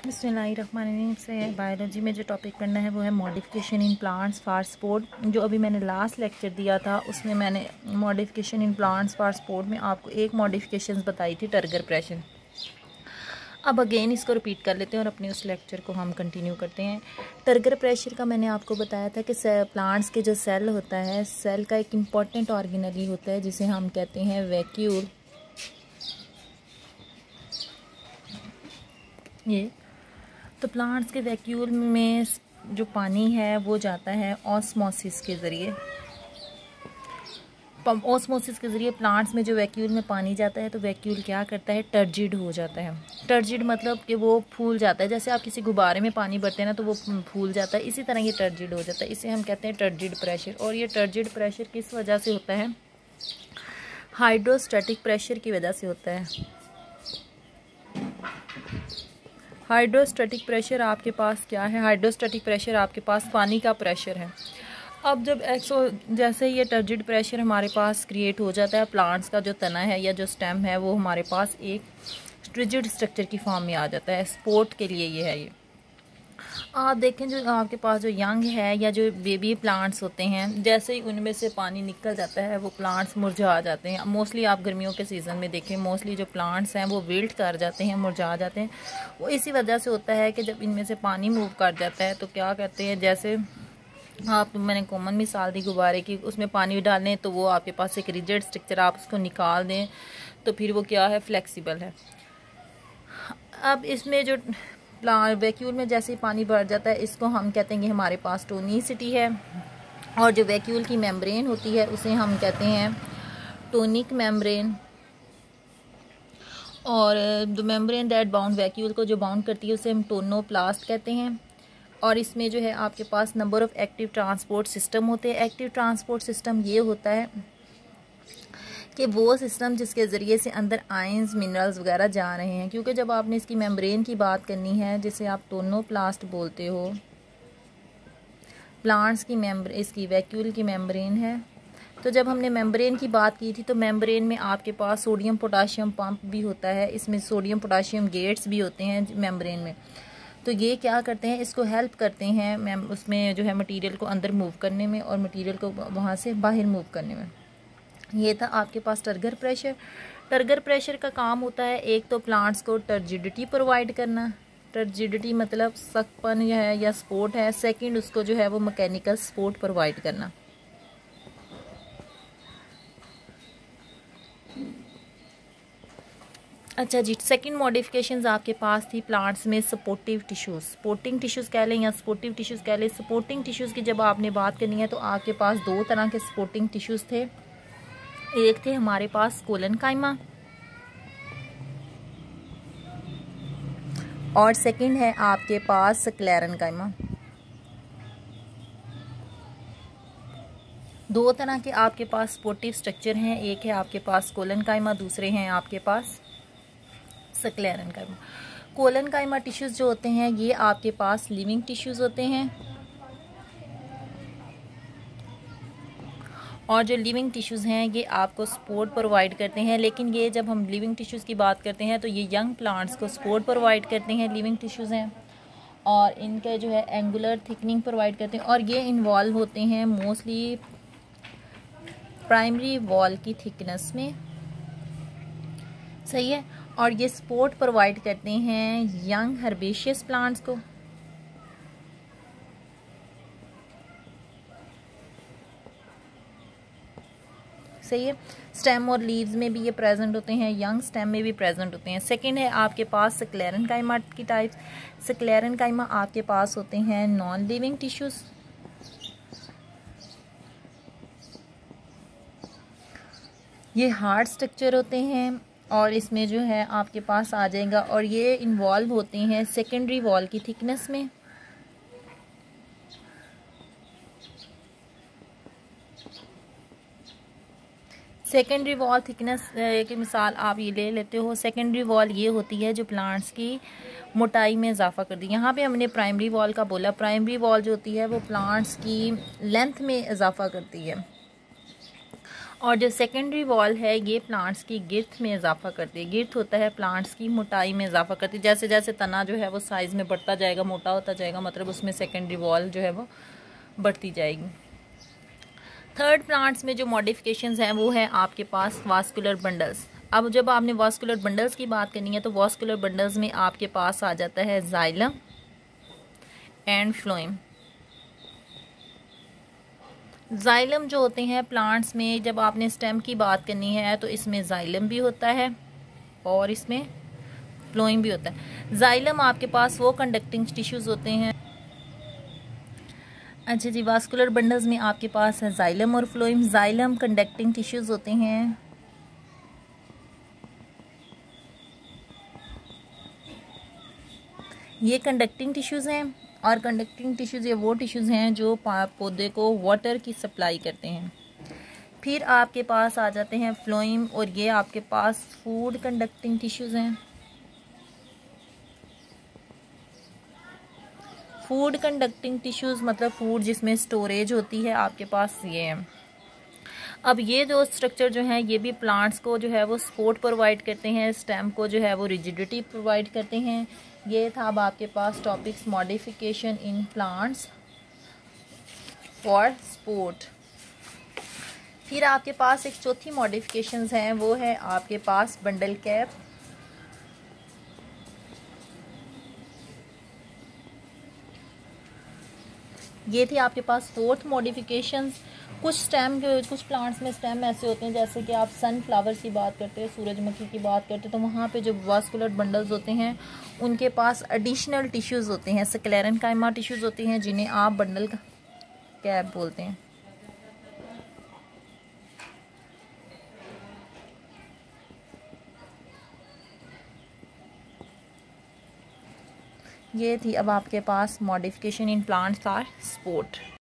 बिस्मिल्लाहिर्रहमानिर्रहीम से बायोलॉजी में जो टॉपिक पढ़ना है वो है modification in plants for sport. जो अभी मैंने लास्ट लेक्चर दिया था उसमें मैंने modification in plants for sport में आपको एक मॉडिफिकेशन बताई थी, टर्गर प्रेशर। अब अगेन इसको रिपीट कर लेते हैं और अपने उस लेक्चर को हम कंटिन्यू करते हैं। टर्गर प्रेशर का मैंने आपको बताया था कि प्लांट्स के जो सेल होता है, सेल का एक इम्पॉर्टेंट ऑर्गेनली होता है जिसे हम कहते हैं वैक्यूल। ये तो प्लांट्स के वैक्यूल में जो पानी है वो जाता है ऑस्मोसिस के ज़रिए। ऑस्मोसिस के ज़रिए प्लांट्स में जो वैक्यूल में पानी जाता है तो वैक्यूल क्या करता है, टर्जिड हो जाता है। टर्जिड मतलब कि वो फूल जाता है। जैसे आप किसी गुब्बारे में पानी भरते हैं ना तो वो फूल जाता है, इसी तरह ये टर्जिड हो जाता है। इसे हम कहते हैं टर्जिड प्रेशर। और ये टर्जिड प्रेशर किस वजह से होता है? हाइड्रोस्टैटिक प्रेशर की वजह से होता है। हाइड्रोस्टैटिक प्रेशर आपके पास क्या है? हाइड्रोस्टैटिक प्रेशर आपके पास पानी का प्रेशर है। अब जब जैसे ये टर्जिड प्रेशर हमारे पास क्रिएट हो जाता है, प्लांट्स का जो तना है या जो स्टेम है वो हमारे पास एक रिजिड स्ट्रक्चर की फॉर्म में आ जाता है। सपोर्ट के लिए ये है। ये आप देखें जो आपके पास जो यंग है या जो बेबी प्लांट्स होते हैं, जैसे ही उनमें से पानी निकल जाता है वो प्लांट्स मुरझा जाते हैं। मोस्टली आप गर्मियों के सीज़न में देखें, मोस्टली जो प्लांट्स हैं वो विल्ट कर जाते हैं, मुरझा जाते हैं। वो इसी वजह से होता है कि जब इनमें से पानी मूव कर जाता है तो क्या कहते हैं, जैसे मैंने कॉमन मिसाल दी गुब्बारे की, उसमें पानी डालें तो वो आपके पास एक रिजिड स्ट्रक्चर, आप उसको निकाल दें तो फिर वो क्या है, फ्लेक्सिबल है। अब इसमें जो वैक्यूल में जैसे ही पानी भर जाता है इसको हम कहते हैं कि हमारे पास टोनिसिटी है। और जो वैक्यूल की मेम्ब्रेन होती है उसे हम कहते हैं टोनिक मेम्ब्रेन। और the membrane that bound vacuole को जो बाउंड करती है उसे हम टोनोप्लास्ट कहते हैं। और इसमें जो है आपके पास number of active transport system होते हैं। एक्टिव ट्रांसपोर्ट सिस्टम ये होता है कि वो सिस्टम जिसके ज़रिए से अंदर आयंस, मिनरल्स वगैरह जा रहे हैं। क्योंकि जब आपने इसकी मेम्ब्रेन की बात करनी है, जिसे आप टोनोप्लास्ट बोलते हो, प्लांट्स की इसकी वैक्यूल की मेम्ब्रेन है। तो जब हमने मेम्ब्रेन की बात की थी तो मेम्ब्रेन में आपके पास सोडियम पोटाशियम पंप भी होता है, इसमें सोडियम पोटाशियम गेट्स भी होते हैं मेम्ब्रेन में। तो ये क्या करते हैं, इसको हेल्प करते हैं उसमें जो है मटेरियल को अंदर मूव करने में और मटेरियल को वहाँ से बाहर मूव करने में। ये था आपके पास टर्गर प्रेशर। टर्गर प्रेशर का काम होता है एक तो प्लांट्स को टर्जिडिटी प्रोवाइड करना। टर्जिडिटी मतलब सख्तपन या सपोर्ट है। सेकंड उसको जो है वो मैकेनिकल सपोर्ट प्रोवाइड करना। अच्छा जी, सेकंड मॉडिफिकेशंस आपके पास थी प्लांट्स में सपोर्टिव टिश्यूज़। सपोर्टिंग टिश्यूज़ कह लें या सपोर्टिव टिश्यूज़ कह लें। सपोर्टिंग टिश्यूज़ की जब आपने बात करनी है तो आपके पास दो तरह के सपोर्टिंग टिश्यूज़ थे। एक थे हमारे पास कोलेनकाइमा और सेकंड है आपके पास स्क्लेरेनकाइमा। दो तरह के आपके पास सपोर्टिव स्ट्रक्चर हैं। एक है आपके पास कोलेनकाइमा, दूसरे हैं आपके पास स्क्लेरेनकाइमा। कोलेनकाइमा टिश्यूज़ जो होते हैं ये आपके पास लिविंग टिश्यूज़ होते हैं। और जो लिविंग टिश्यूज़ हैं ये आपको सपोर्ट प्रोवाइड करते हैं। लेकिन ये जब हम लिविंग टिश्यूज़ की बात करते हैं तो ये यंग प्लांट्स को सपोर्ट प्रोवाइड करते हैं, लिविंग टिश्यूज़ हैं। और इनका जो है एंगुलर थिकनिंग प्रोवाइड करते हैं। और ये इन्वॉल्व होते हैं मोस्टली प्राइमरी वॉल की थिकनेस में, सही है। और ये सपोर्ट प्रोवाइड करते हैं यंग हर्बेशियस प्लांट्स को। सही है। स्टेम और लीव्स में भी ये प्रेजेंट होते हैं, यंग स्टेम में भी प्रेजेंट होते हैं। सेकंड है आपके पास स्क्लेरेनकाइमा की टाइप्स। स्क्लेरेनकाइमा आपके पास होते हैं नॉन लिविंग टिश्यूज़। ये हार्ड स्ट्रक्चर होते हैं और इसमें जो है आपके पास आ जाएगा। और ये इन्वॉल्व होते हैं सेकेंडरी वॉल की थिकनेस में। सेकेंडरी वॉल थिकनेस की मिसाल आप ये ले लेते हो। सेकेंडरी वॉल ये होती है जो प्लांट्स की मोटाई में इजाफा कर दी। यहाँ पे हमने प्राइमरी वॉल का बोला। प्राइमरी वॉल जो होती है वो प्लांट्स की लेंथ में इजाफा करती है। और जो सेकेंडरी वॉल है ये प्लांट्स की गिर्थ में इजाफा करती है। गिर्थ होता है प्लांट्स की मोटाई में इजाफा करती है। जैसे जैसे तना जो है वो साइज़ में बढ़ता जाएगा, मोटा होता जाएगा, मतलब उसमें सेकेंडरी वॉल जो है वो बढ़ती जाएगी। थर्ड प्लांट्स में जो मॉडिफिकेशंस हैं वो है आपके पास वास्कुलर बंडल्स। अब जब आपने वास्कुलर बंडल्स की बात करनी है तो वास्कुलर बंडल्स में आपके पास आ जाता है जाइलम एंड फ्लोएम। जाइलम जो होते हैं प्लांट्स में, जब आपने स्टेम की बात करनी है तो इसमें जाइलम भी होता है और इसमें फ्लोएम भी होता है। जाइलम आपके पास वो कंडक्टिंग टिश्यूज़ होते हैं। अच्छा जी, वास्कुलर बंडल्स में आपके पास है जाइलम और फ्लोएम। जाइलम कंडक्टिंग टिश्यूज़ होते हैं, ये कंडक्टिंग टिश्यूज़ हैं। और कंडक्टिंग टिश्यूज़ ये वो टिश्यूज़ हैं जो पौधे को वाटर की सप्लाई करते हैं। फिर आपके पास आ जाते हैं फ्लोएम, और ये आपके पास फूड कंडक्टिंग टिश्यूज़ हैं। फूड कंडक्टिंग टिश्यूज़ मतलब फूड जिसमें स्टोरेज होती है आपके पास, ये है। अब ये जो स्ट्रक्चर जो है ये भी प्लांट्स को जो है वो सपोर्ट प्रोवाइड करते हैं, स्टेम को जो है वो रिजिडिटी प्रोवाइड करते हैं। ये था अब आपके पास topics modification in plants for support. फिर आपके पास एक चौथी मॉडिफिकेशंस हैं, वो है आपके पास बंडल कैप। ये थी आपके पास फोर्थ मॉडिफिकेशंस। कुछ प्लांट्स में स्टेम ऐसे होते हैं, जैसे कि आप सनफ्लावर की बात करते हैं, सूरजमुखी की बात करते हैं, तो वहाँ पे जो वास्कुलर बंडल्स होते हैं उनके पास एडिशनल टिश्यूज़ होते हैं, स्क्लेरेनकाइमा टिश्यूज़ होते हैं, जिन्हें आप बंडल कैप बोलते हैं। ये थी अब आपके पास modification in plants for support.